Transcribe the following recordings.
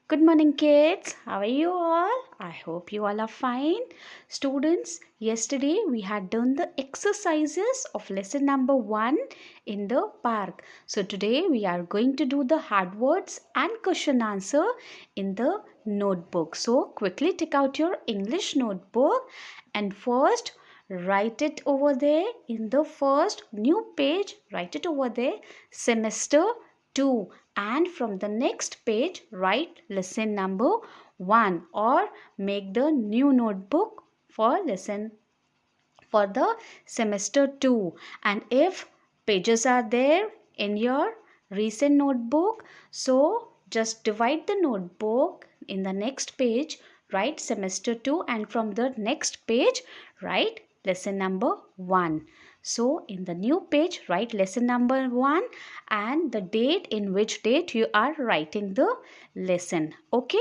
Good morning, kids. How are you all? I hope you all are fine. Students, yesterday we had done the exercises of lesson number 1 in the park. So today we are going to do the hard words and question answer in the notebook. So quickly take out your English notebook and first write it over there in the first new page. Write it over there, semester 2, and from the next page write lesson number 1 or make the new notebook for the semester 2. And if pages are there in your recent notebook, so just divide the notebook in the next page, write semester 2, and from the next page write lesson number 1. So in the new page write lesson number 1 and the date, in which date you are writing the lesson. Okay,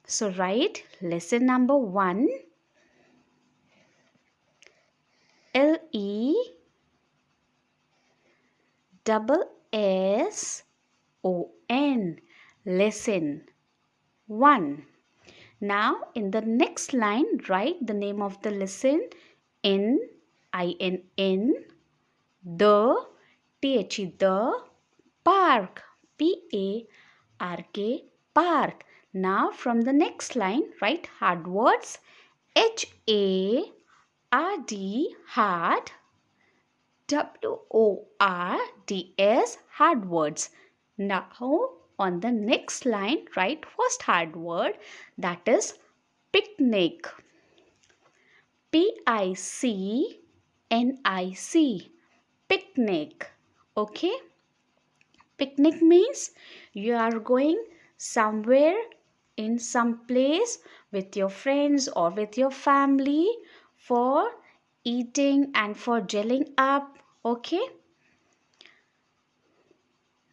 so write lesson number 1, LESSON, lesson 1. Now in the next line write the name of the lesson in INN, the the park, PARK, park. Now from the next line write hard words HARD, hard, WORDS, hard words. Now on the next line write first hard word, that is picnic, PICNIC, picnic. Okay, picnic means you are going somewhere in some place with your friends or with your family for eating and for gelling up. Okay,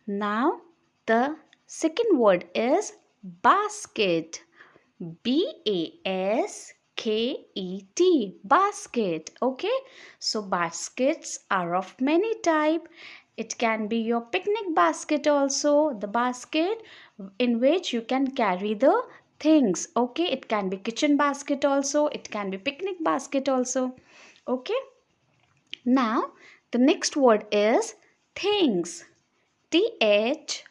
now the second word is basket, BASKET, basket. Okay, so baskets are of many type. It can be your picnic basket also, the basket in which you can carry the things. Okay, it can be kitchen basket also, it can be picnic basket also. Okay, now the next word is things, THINGS,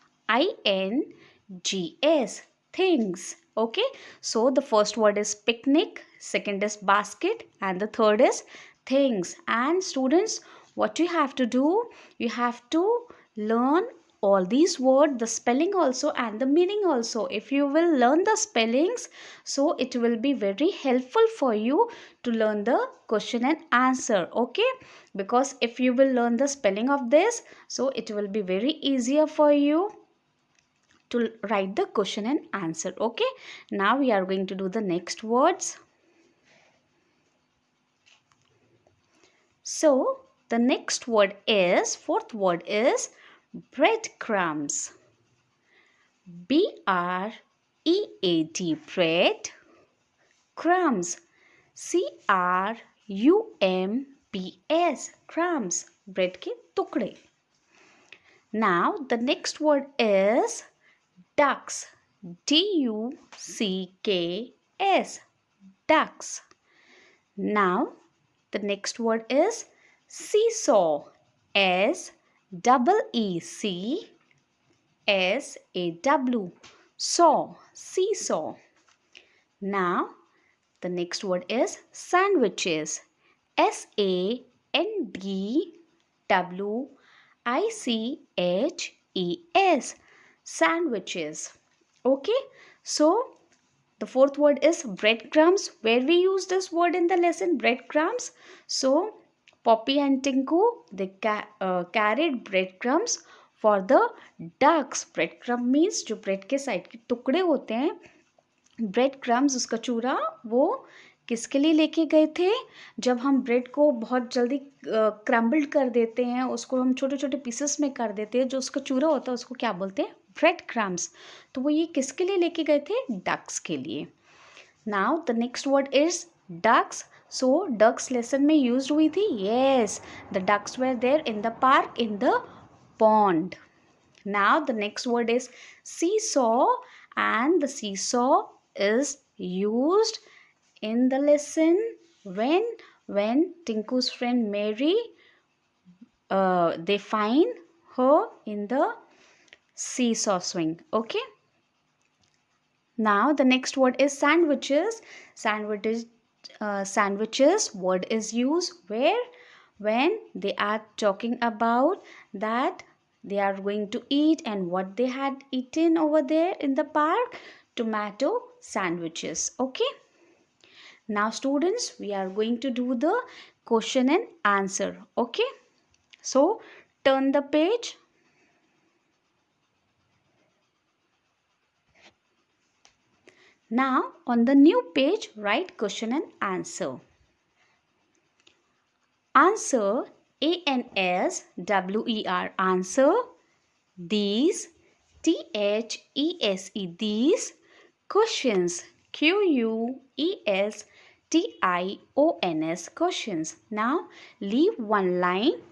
things. Okay, so the first word is picnic, second is basket, and the third is things. And students, what you have to do, you have to learn all these words, the spelling also and the meaning also. If you will learn the spellings, so it will be very helpful for you to learn the question and answer. Okay, because if you will learn the spelling of this, so it will be very easier for you to write the question and answer. Okay, now we are going to do the next words. So the next word is, fourth word is breadcrumbs, BREAD, bread, crumbs, CRUMPS, crumbs, bread के टुकड़े. Now the next word is ducks, DUCKS, ducks. Now the next word is seesaw, SEECSAW, saw, seesaw. Now the next word is sandwiches, SANDWICHES, sandwiches. Okay, so the fourth word is breadcrumbs. Where we use this word in the lesson, breadcrumbs. So Poppy and Tinku, they carried breadcrumbs for the ducks. Breadcrumb means जो bread के side के टुकड़े होते हैं, bread crumbs, उसका चूरा, वो किसके लिए लेके गए थे? जब हम ब्रेड को बहुत जल्दी क्रम्बल्ड कर देते हैं, उसको हम छोटे छोटे पीसेस में कर देते हैं, जो उसका चूरा होता है उसको क्या बोलते हैं? Bread crumbs. तो वो ये किसके लिए लेके गए थे? डक्स के लिए. Now the next word is ducks. So ducks lesson में यूज हुई थी. Yes, the ducks were there in the park, in the pond. Now the next word is seesaw, and the seesaw is used in the lesson when Tinku's friend Mary they find her in the seesaw swing. Okay. Now the next word is sandwiches. Sandwiches word is used where when they are talking about that they are going to eat and what they had eaten over there in the park. Tomato sandwiches. Okay. Now students, we are going to do the question and answer. Okay. So turn the page. Now on the new page, write question and answer. Answer, ANSWER, answer. These, THESE, these. Questions, QUESTIONS, questions. Now leave one line.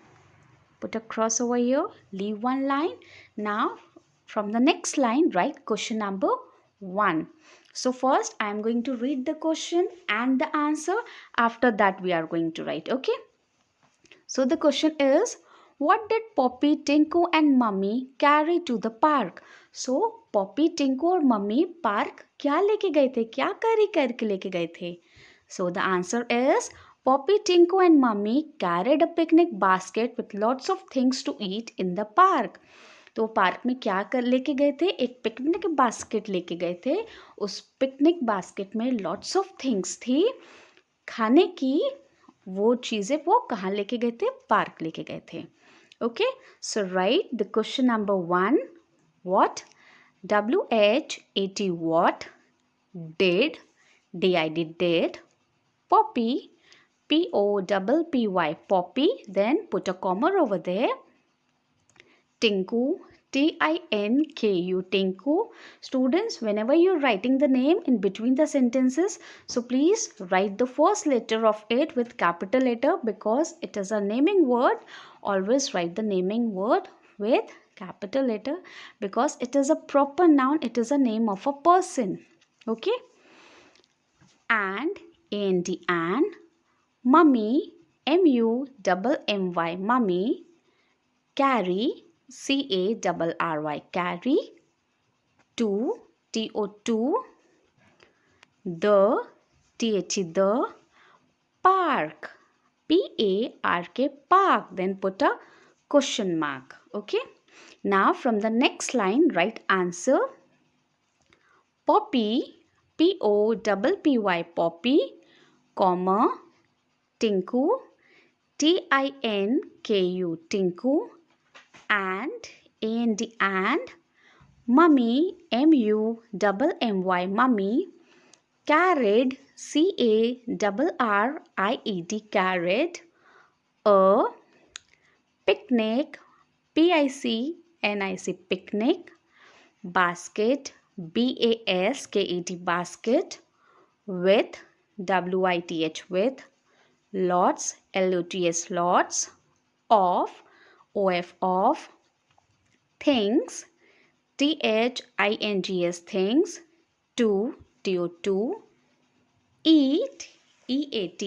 Put a cross over here. Leave one line. Now from the next line, write question number 1. So first I am going to read the question and the answer. After that we are going to write. Okay. So the question is, what did Poppy, Tinku and Mummy carry to the park? So Poppy, Tinku और Mummy park क्या लेके गए थे? क्या carry करके लेके गए थे? So the answer is, Poppy, Tinku and Mummy carried a picnic basket with lots of things to eat in the park. तो पार्क में क्या कर लेके गए थे? एक पिकनिक बास्केट लेके गए थे. उस पिकनिक बास्केट में लॉट्स ऑफ थिंग्स थी खाने की. वो चीज़ें वो कहाँ लेके गए थे? पार्क लेके गए थे. Okay, so right the question number 1. What, WHAT, what did, DID, did Poppy, POPPY, Poppy, then put a comma over there. Tinku, TINKU, Tinku. Students, whenever you're writing the name in between the sentences, so please write the first letter of it with capital letter because it is a naming word. Always write the naming word with capital letter because it is a proper noun. It is a name of a person. Okay. And, and, mummy, MUMMY, mummy, carry, CARRY, carry, to, TO2, the, the, park, PARK, park, then put a question mark. Okay. Now from the next line, write answer. Poppy, POPPY, Poppy, comma, Tinku, TINKU, Tinku, and mummy, MUMMY, mummy, carried, CARRIED, carried, a picnic, PICNIC, picnic, basket, BASKET, basket, with, WITH, with, lots, LOTS, lots, of, of, things, THINGS, things, to, TO2, eat, EAT,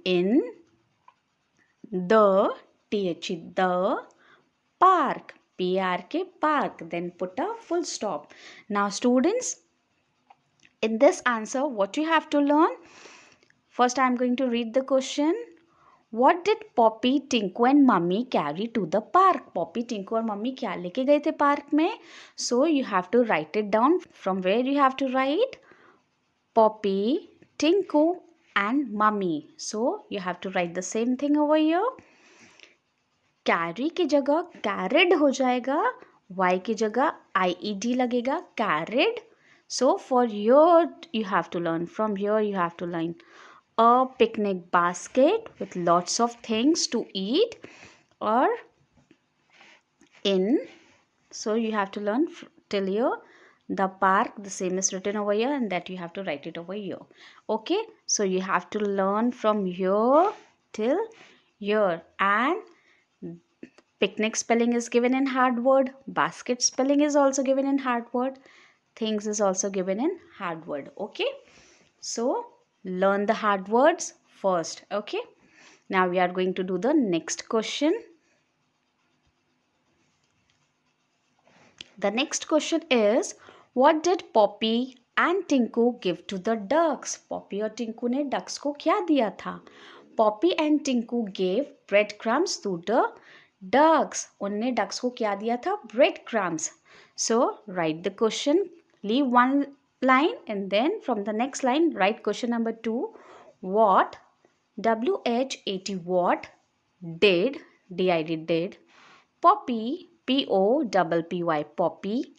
in, the, the, park, PRK, park, then put a full stop. Now students, in this answer, what you have to learn? First I am going to read the question. What did Poppy, Tinku and Mummy carry to the park? Poppy, Tinku और Mummy क्या लेके गए थे park में? So you have to write it down. From where you have to write? Poppy, Tinku and Mummy. So you have to write the same thing over here. Carry की जगह carried हो जाएगा. Y की जगह IED लगेगा. Carried. So for here you have to learn. From here you have to learn. A picnic basket with lots of things to eat or in. So you have to learn till here. The park, the same is written over here and that you have to write it over here. Okay. So you have to learn from here till here. And picnic spelling is given in hard word. Basket spelling is also given in hard word. things is also given in hard word. Okay, so learn the hard words first. Okay, now we are going to do the next question. The next question is, what did Poppy and Tinku give to the ducks? Poppy और Tinku ने ducks को क्या दिया था? Poppy and Tinku gave breadcrumbs to the ducks. उनने ducks को क्या दिया था? Breadcrumbs. So write the question, leave one line and then from the next line write question number 2. What, WH80 what, did, DID did, Poppy, POPPY Poppy,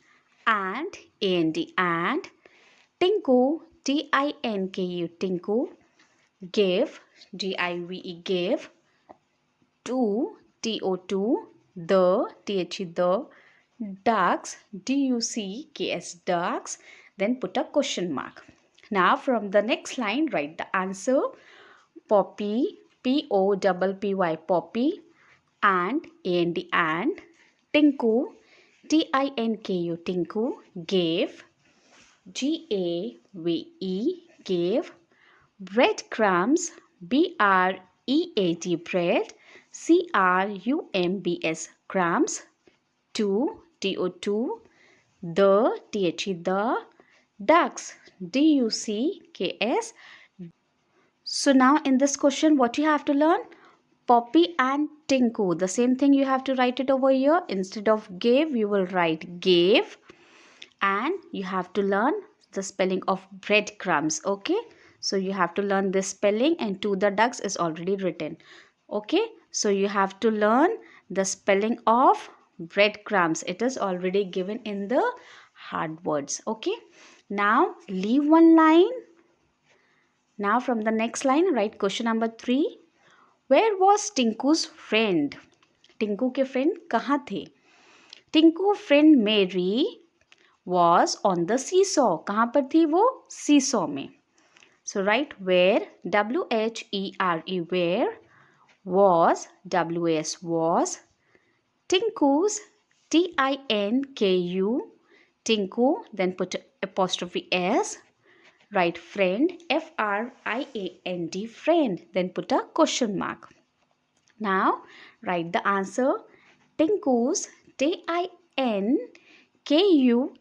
and AND and, Tinku, TINKU Tinku, give, GIVE give, to, TO2, the, the, ducks, DUCKS ducks, then put a question mark. Now from the next line write the answer. Poppy, POPPY Poppy, and Tinku, TINKU Tinku, gave, GAVE gave, breadcrumbs, BREAD bread, CRUMBS crumbs, to, TO2, the, the, ducks, DUCKS. So now in this question, what you have to learn? Poppy and Tinku. The same thing you have to write it over here. Instead of gave, you will write gave. And you have to learn the spelling of breadcrumbs. Okay. So you have to learn this spelling, and to the ducks is already written. Okay. So you have to learn the spelling of breadcrumbs. It is already given in the hard words. Okay. Now leave one line. Now from the next line write question number 3. Where was Tinku's friend? Tinku के friend कहाँ थे? Tinku friend Mary was on the seesaw. कहाँ पर थी वो? Seesaw में. So write where, WHERE where, was, WAS was, Tinku's, TINKU Tinku, then put apostrophe S. Write friend, FRIAND friend, then put a question mark. Now write the answer. Tinku's, TINKU,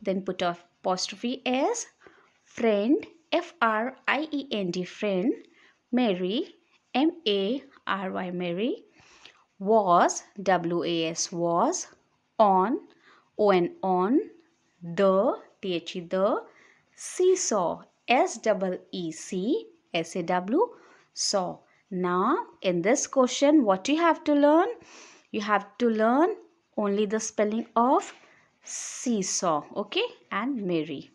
then put a apostrophe S. Friend, FRIEND friend. Mary, MARY Mary. Was, WAS was. On, on. The, the. Seesaw, SEEC, saw. Now in this question, what you have to learn? You have to learn only the spelling of seesaw, okay, and Mary.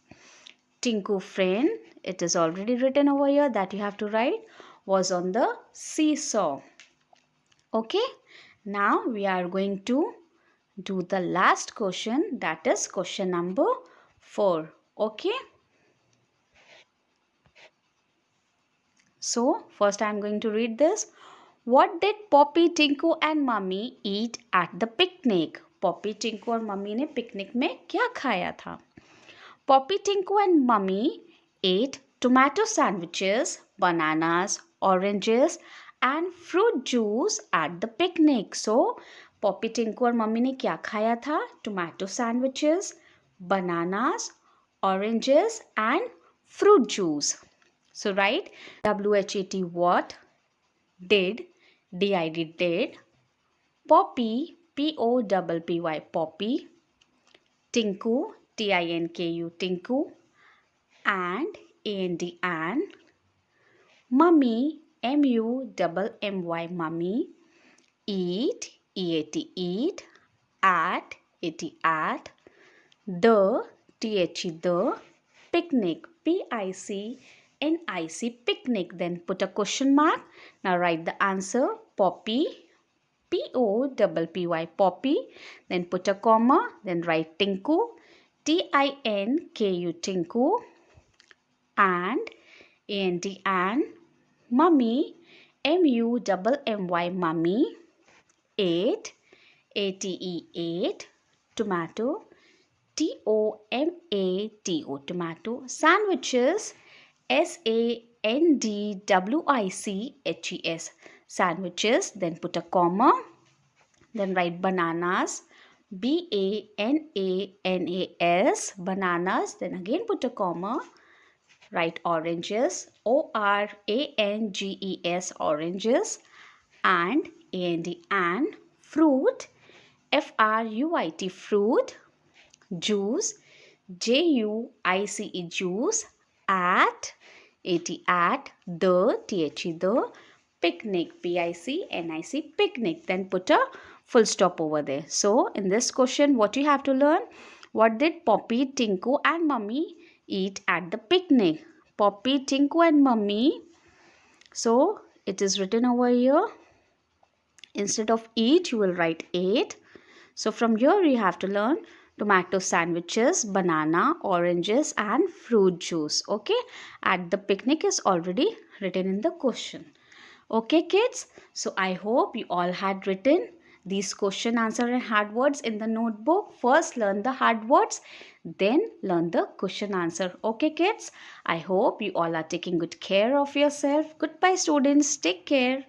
Tinku friend, it is already written over here that you have to write, was on the seesaw. Okay, now we are going to do the last question, that is question number 4. Okay. So, first I am going to read this. What did Poppy, Tinku and Mummy eat at the picnic? Poppy, Tinku और Mummy ने picnic में क्या खाया था? Poppy, Tinku and Mummy ate tomato sandwiches, bananas, oranges and fruit juice at the picnic. So, Poppy, Tinku और Mummy ने क्या खाया था? Tomato sandwiches, bananas, oranges and fruit juice. So write WHAT what, did, DID did, Poppy, POPPY Poppy, Tinku, TINKU Tinku, and and, Mummy, MUMMY Mummy, eat, EAT eat, at the, the, picnic, PICNIC picnic, then put a question mark. Now write the answer. Poppy, POPPY Poppy, then put a comma, then write Tinku, TINKU Tinku, and Mummy, MUMMY Mummy, ate, ATE ate, tomato, Tomato, tomato. Sandwiches, Sandwiches, sandwiches. Then put a comma. Then write bananas, Bananas, bananas. Then again put a comma. Write oranges, Oranges, oranges. And and fruit, Fruit, fruit. Juice, Juice, juice. At the picnic, Picnic, picnic. Then put a full stop over there. So in this question, what you have to learn? What did Poppy, Tinku and Mummy eat at the picnic? Poppy, Tinku and Mummy. So it is written over here. Instead of eat, you will write ate. So from here you have to learn tomato sandwiches, banana, oranges and fruit juice. Okay, at the picnic is already written in the question. Okay kids, so I hope you all had written these question, answer and hard words in the notebook. First learn the hard words, then learn the question answer. Okay kids, I hope you all are taking good care of yourself. Goodbye students, take care.